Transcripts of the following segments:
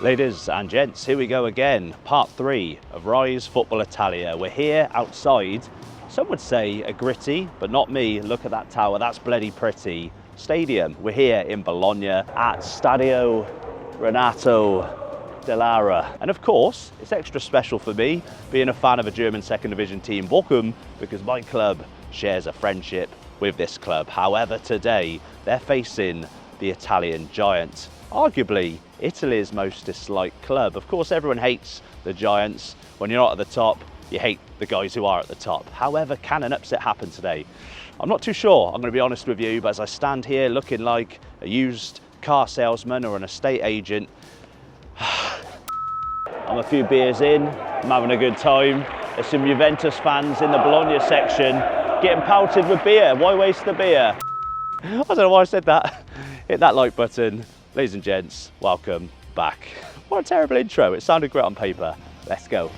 Ladies and gents, here we go again. Part 3 of Rise Football Italia. We're here outside, some would say a gritty, but not me. Look at that tower, that's bloody pretty. Stadium. We're here in Bologna at Stadio Dall'Ara. And of course, it's extra special for me, being a fan of a German second division team, Bochum, because my club shares a friendship with this club. However, today, they're facing the Italian giant, arguably Italy's most disliked club. Of course, everyone hates the giants. When you're not at the top, you hate the guys who are at the top. However, can an upset happen today? I'm not too sure, I'm going to be honest with you, but as I stand here looking like a used car salesman or an estate agent, I'm a few beers in, I'm having a good time. There's some Juventus fans in the Bologna section getting pelted with beer. Why waste the beer? I don't know why I said that. Hit that like button. Ladies and gents, welcome back. What a terrible intro. It sounded great on paper. Let's go.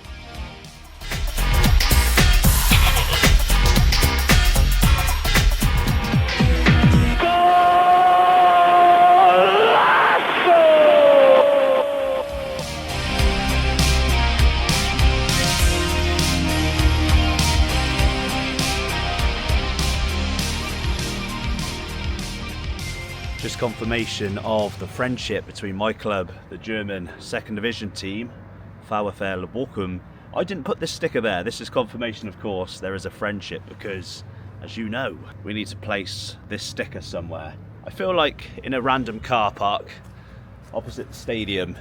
Just confirmation of the friendship between my club, the German second division team, VfL Bochum. I didn't put this sticker there. This is confirmation, of course, there is a friendship because, as you know, we need to place this sticker somewhere. I feel like in a random car park opposite the stadium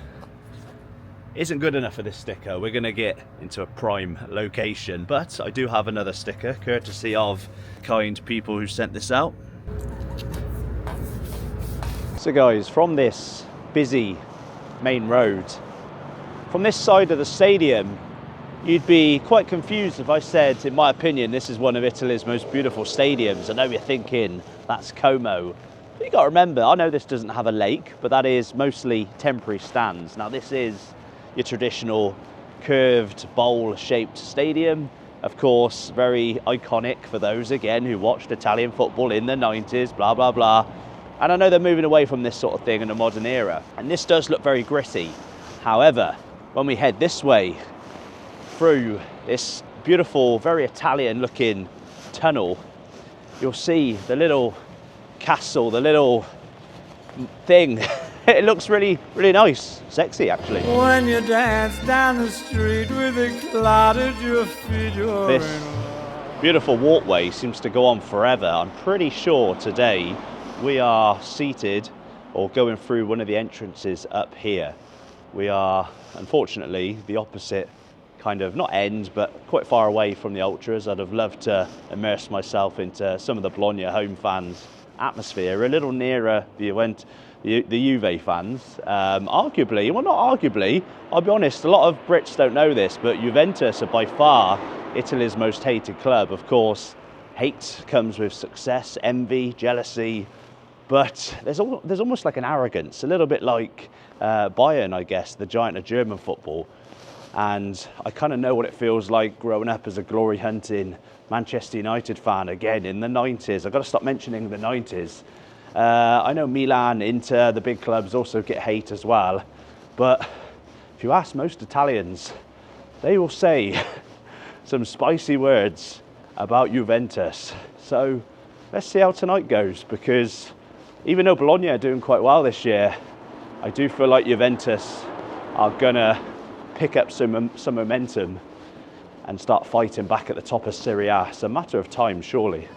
isn't good enough for this sticker. We're going to get into a prime location, but I do have another sticker courtesy of kind people who sent this out. So guys, from this busy main road, from this side of the stadium, you'd be quite confused if I said, in my opinion, this is one of Italy's most beautiful stadiums. I know you're thinking, that's Como. But you got to remember, I know this doesn't have a lake, but that is mostly temporary stands. Now this is your traditional curved bowl-shaped stadium. Of course, very iconic for those, again, who watched Italian football in the 90s, blah, blah, blah. And I know they're moving away from this sort of thing in a modern era. And this does look very gritty. However, when we head this way through this beautiful, very Italian looking tunnel, you'll see the little castle, the little thing. It looks really, really nice. Sexy, actually. When you dance down the street with a cloud at your feet, this beautiful walkway seems to go on forever. I'm pretty sure today we are seated or going through one of the entrances up here. We are, unfortunately, the opposite kind of, not end, but quite far away from the ultras. I'd have loved to immerse myself into some of the Bologna home fans' atmosphere, a little nearer the Juve fans. Arguably, well not arguably, I'll be honest, a lot of Brits don't know this, but Juventus are by far Italy's most hated club. Of course, hate comes with success, envy, jealousy, but there's almost like an arrogance, a little bit like Bayern, I guess, the giant of German football. And I kind of know what it feels like growing up as a glory hunting Manchester United fan again in the 90s. I've got to stop mentioning the 90s. I know Milan, Inter, the big clubs also get hate as well. But if you ask most Italians, they will say some spicy words about Juventus. So let's see how tonight goes, because even though Bologna are doing quite well this year, I do feel like Juventus are gonna pick up some momentum and start fighting back at the top of Serie A. It's a matter of time, surely.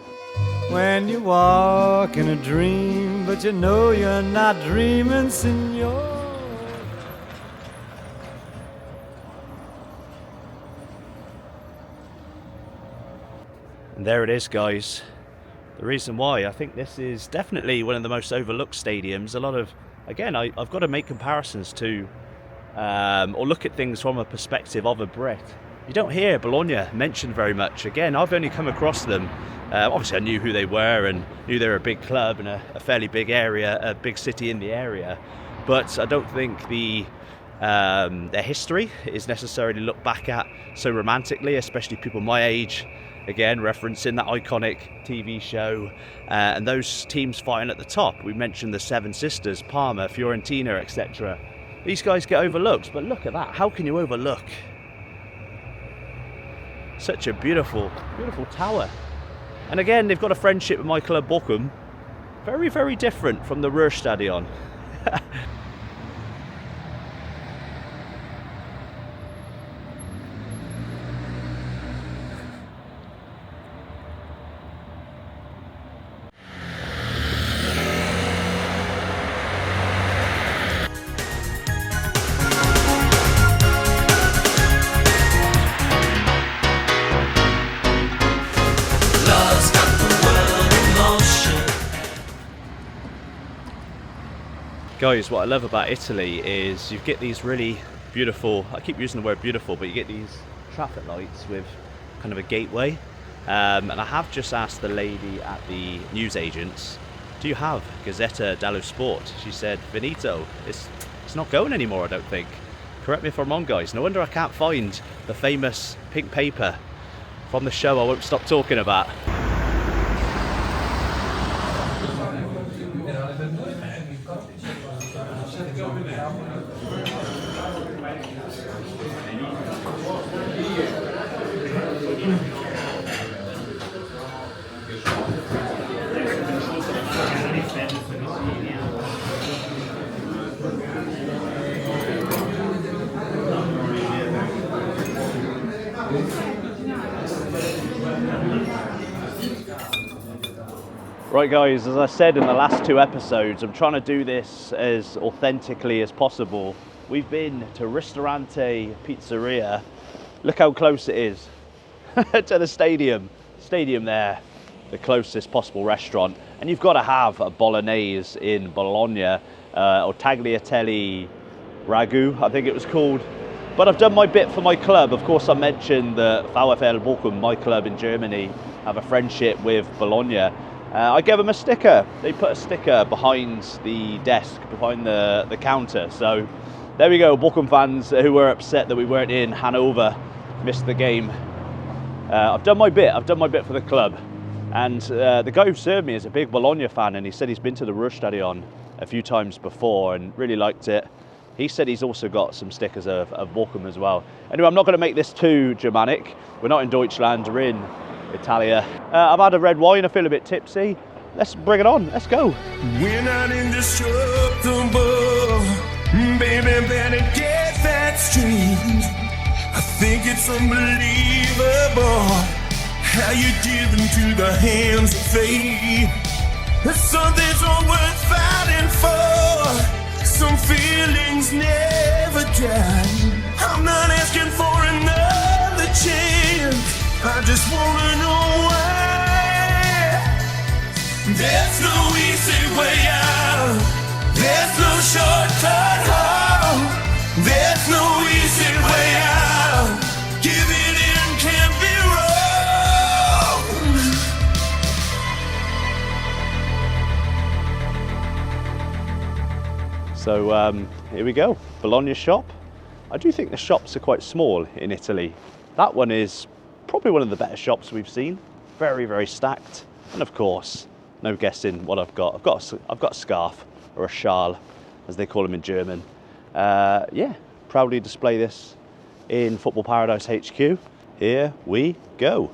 When you walk in a dream, but you know you're not dreaming, signor. And there it is, guys. The reason why I think this is definitely one of the most overlooked stadiums. A lot of, again, I've got to make comparisons to, or look at things from a perspective of a Brit. You don't hear Bologna mentioned very much. Again, I've only come across them. Obviously, I knew who they were and knew they were a big club in a fairly big area, a big city in the area. But I don't think their history is necessarily looked back at so romantically, especially people my age. Again, referencing that iconic TV show and those teams fighting at the top. We mentioned the Seven Sisters, Parma, Fiorentina, etc. These guys get overlooked, but look at that. How can you overlook such a beautiful, beautiful tower? And again, they've got a friendship with my club Bochum. Very, very different from the Ruhrstadion. Guys, what I love about Italy is you get these really beautiful, I keep using the word beautiful, but you get these traffic lights with kind of a gateway. And I have just asked the lady at the newsagents, do you have Gazzetta dello Sport? She said, finito, it's not going anymore, I don't think. Correct me if I'm wrong, guys. No wonder I can't find the famous pink paper from the show I won't stop talking about. Right guys, as I said in the last 2 episodes, I'm trying to do this as authentically as possible. We've been to Ristorante Pizzeria. Look how close it is to the stadium. Stadium there, the closest possible restaurant. And you've got to have a Bolognese in Bologna, or tagliatelle ragu, I think it was called. But I've done my bit for my club. Of course, I mentioned that VfL Bochum, my club in Germany, have a friendship with Bologna. I gave them a sticker. They put a sticker behind the desk, behind the counter. So there we go, Bochum fans who were upset that we weren't in Hanover, missed the game. I've done my bit. I've done my bit for the club. And the guy who served me is a big Bologna fan, and he said he's been to the Ruhrstadion a few times before and really liked it. He said he's also got some stickers of Bochum as well. Anyway, I'm not going to make this too Germanic. We're not in Deutschland, we're in Italia. I've had a red wine, I feel a bit tipsy. Let's bring it on, let's go. We're not indestructible, baby, better get that straight. I think it's unbelievable how you give into the hands of fate. Something's all worth fighting for. Some feelings never die. I'm not asking for another chance. I just wanna know why. There's no easy way out. There's no shortcut home. There's no easy way out. Giving in can't be wrong. So here we go, Bologna shop. I do think the shops are quite small in Italy. That one is probably one of the better shops we've seen. Very, very stacked. And of course, no guessing what I've got. I've got a scarf, or a schal, as they call them in German. Yeah, proudly display this in Football Paradise HQ. Here we go.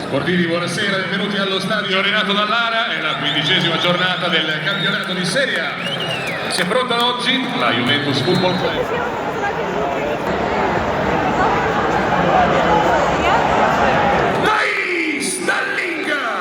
Sportivi, buonasera, benvenuti allo Stadio allenato Dall'Ara, è la 15ª giornata del campionato di Serie A. Si è pronta oggi la Juventus Football Club. Dall'Inga!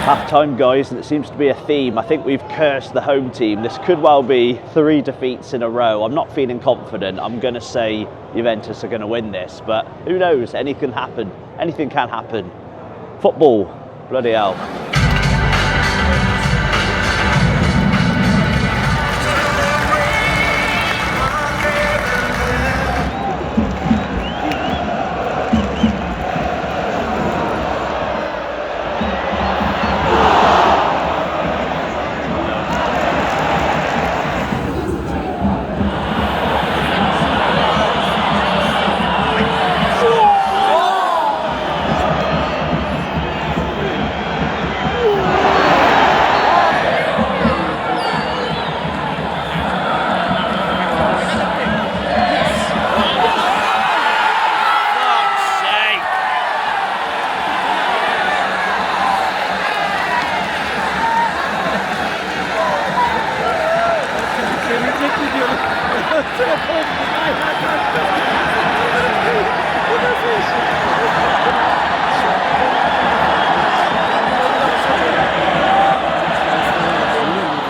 Half-time, guys, and it seems to be a theme. I think we've cursed the home team. This could well be 3 defeats in a row. I'm not feeling confident. I'm going to say Juventus are going to win this, but who knows? Anything can happen. Anything can happen. Football, bloody hell.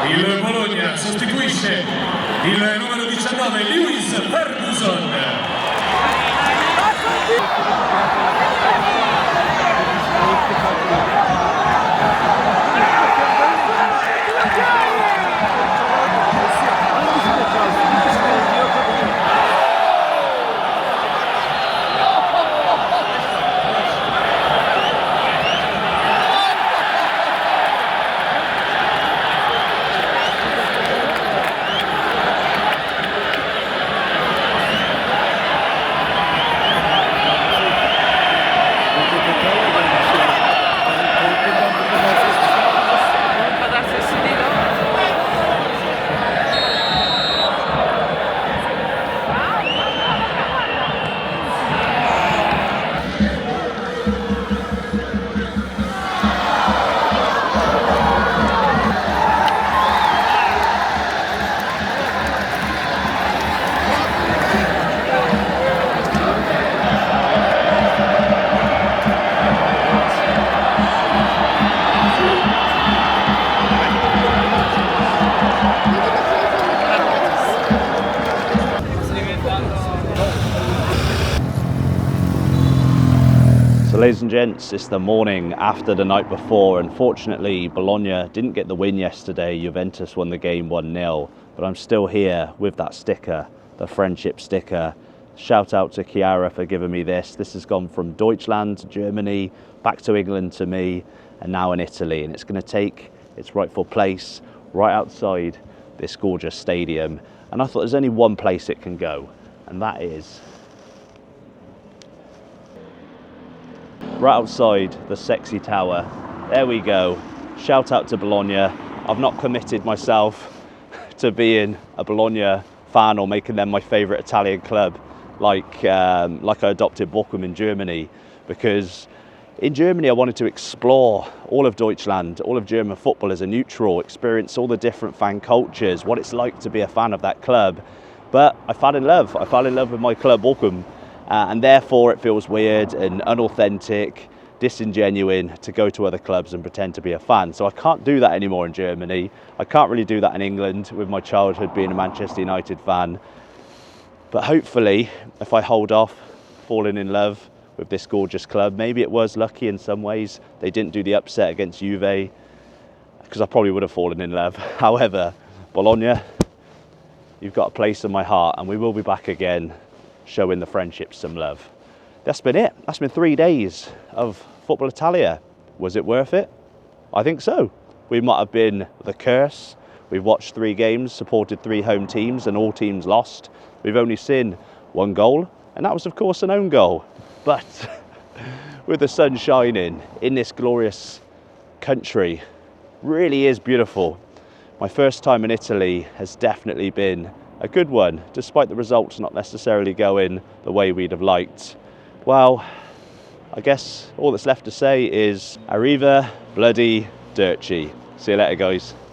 Il Bologna sostituisce il numero 19 Lewis Ferguson. So ladies and gents, it's the morning after the night before. Unfortunately, Bologna didn't get the win yesterday. Juventus won the game 1-0, but I'm still here with that sticker, the friendship sticker. Shout out to Chiara for giving me this. This has gone from Deutschland to Germany, back to England to me, and now in Italy. And it's going to take its rightful place right outside this gorgeous stadium. And I thought there's only one place it can go, and that is right outside the sexy tower. There we go. Shout out to Bologna. I've not committed myself to being a Bologna fan or making them my favourite Italian club like I adopted Bochum in Germany, because in Germany I wanted to explore all of Deutschland, all of German football as a neutral, experience all the different fan cultures, what it's like to be a fan of that club. But I fell in love. I fell in love with my club Bochum. And therefore it feels weird and unauthentic, disingenuine to go to other clubs and pretend to be a fan. So I can't do that anymore in Germany. I can't really do that in England with my childhood being a Manchester United fan. But hopefully, if I hold off falling in love with this gorgeous club, maybe it was lucky in some ways they didn't do the upset against Juve, because I probably would have fallen in love. However, Bologna, you've got a place in my heart, and we will be back again showing the friendship some love. That's been it. That's been 3 days of Football Italia. Was it worth it? I think so. We might have been the curse. We've watched 3 games, supported 3 home teams, and all teams lost. We've only seen 1 goal, and that was of course an own goal. But with the sun shining in this glorious country, really is beautiful. My first time in Italy has definitely been a good one, despite the results not necessarily going the way we'd have liked. Well, I guess all that's left to say is Arriva bloody Dirty. See you later, guys.